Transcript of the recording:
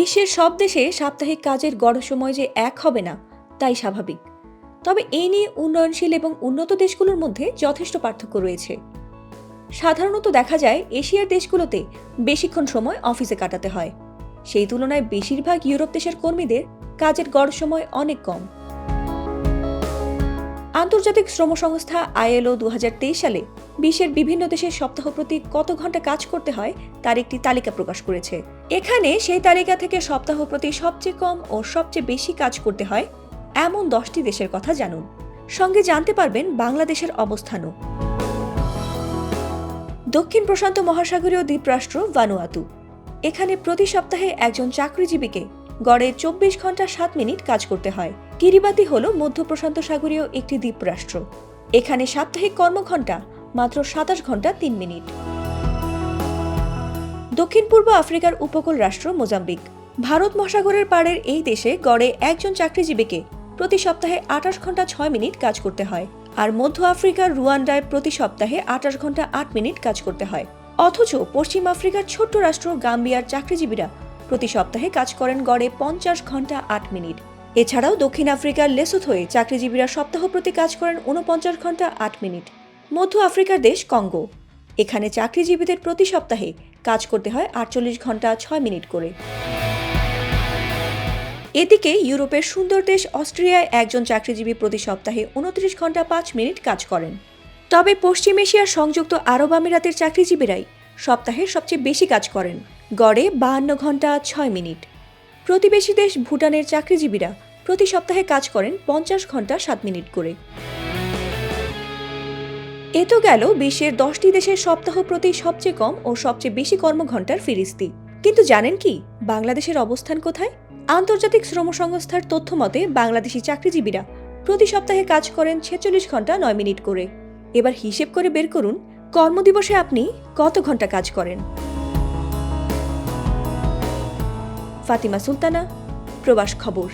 বিশ্বের সব দেশে সাপ্তাহিক কাজের গড় সময় যে এক হবে না তাই স্বাভাবিক। তবে এই নিয়ে উন্নয়নশীল এবং উন্নত দেশগুলোর মধ্যে যথেষ্ট পার্থক্য রয়েছে। সাধারণত দেখা যায় এশিয়ার দেশগুলোতে বেশিক্ষণ সময় অফিসে কাটাতে হয়। সেই তুলনায় বেশিরভাগ ইউরোপ দেশের কর্মীদের কাজের গড় সময় অনেক কম। আন্তর্জাতিক শ্রম সংস্থা ILO 2023 সালে বিশ্বের বিভিন্ন দেশের সপ্তাহ প্রতি কত ঘন্টা কাজ করতে হয় তার একটি তালিকা প্রকাশ করেছে। এখানে সেই তালিকা থেকে সপ্তাহ প্রতি সবচেয়ে কম ও সবচেয়ে বেশি কাজ করতে হয় এমন 10টি দেশের কথা জানুন। সঙ্গে জানতে পারবেন বাংলাদেশের অবস্থানও। দক্ষিণ প্রশান্ত মহাসাগরীয় দ্বীপরাষ্ট্র ভানুয়াতু। এখানে প্রতি সপ্তাহে একজন চাকরিজীবীকে গড়ে 24 ঘন্টা 7 মিনিট কাজ করতে হয়। কিরিবাতি হল মধ্য প্রশান্ত সাগরীয় একটি দ্বীপরাষ্ট্র। এখানে সাপ্তাহিক কর্মঘণ্টা মাত্র 27 ঘন্টা 3 মিনিট। দক্ষিণ পূর্ব আফ্রিকার উপকূল রাষ্ট্র মোজাম্বিক। ভারত মহাসাগরের পাড়ের এই দেশে গড়ে একজন চাকরিজীবীকে প্রতি সপ্তাহে 28 ঘন্টা 6 মিনিট কাজ করতে হয়। আর মধ্য আফ্রিকার রুয়ান্ডায় প্রতি সপ্তাহে 28 ঘন্টা 8 মিনিট কাজ করতে হয়। অথচ পশ্চিম আফ্রিকার ছোট্ট রাষ্ট্র গাম্বিয়ার চাকরিজীবীরা প্রতি সপ্তাহে কাজ করেন গড়ে 50 ঘন্টা 8 মিনিট। এছাড়াও দক্ষিণ আফ্রিকার লেসোথোয় চাকরিজীবীরা সপ্তাহ প্রতি কাজ করেন 49 ঘন্টা 8 মিনিট। মধ্য আফ্রিকার দেশ কঙ্গো। এখানে চাকরিজীবীদের প্রতি সপ্তাহে কাজ করতে হয় 48 ঘন্টা 6 মিনিট করে। এদিকে ইউরোপের সুন্দর দেশ অস্ট্রিয়ায় একজন চাকরিজীবী প্রতি সপ্তাহে 29 ঘন্টা 5 মিনিট কাজ করেন। তবে পশ্চিম এশিয়ার সংযুক্ত আরব আমিরাতের চাকরিজীবীরাই সপ্তাহে সবচেয়ে বেশি কাজ করেন, গড়ে 52 ঘন্টা 6 মিনিট। প্রতিবেশী দেশ ভুটানের চাকরিজীবীরা প্রতি সপ্তাহে কাজ করেন 50 ঘন্টা 7 মিনিট করে। এ তো গেল বিশ্বের 10টি দেশের সপ্তাহ প্রতি সবচেয়ে কম ও সবচেয়ে বেশি কর্মঘণ্টার ফিরিস্তি। কিন্তু জানেন কি বাংলাদেশের অবস্থান কোথায়? আন্তর্জাতিক শ্রম সংস্থার তথ্য মতে বাংলাদেশি চাকরিজীবীরা প্রতি সপ্তাহে কাজ করেন 46 ঘন্টা 9 মিনিট করে। এবার হিসেব করে বের করুন কর্মদিবসে আপনি কত ঘন্টা কাজ করেন। ফাতিমা সুলতানা, প্রবাস খবর।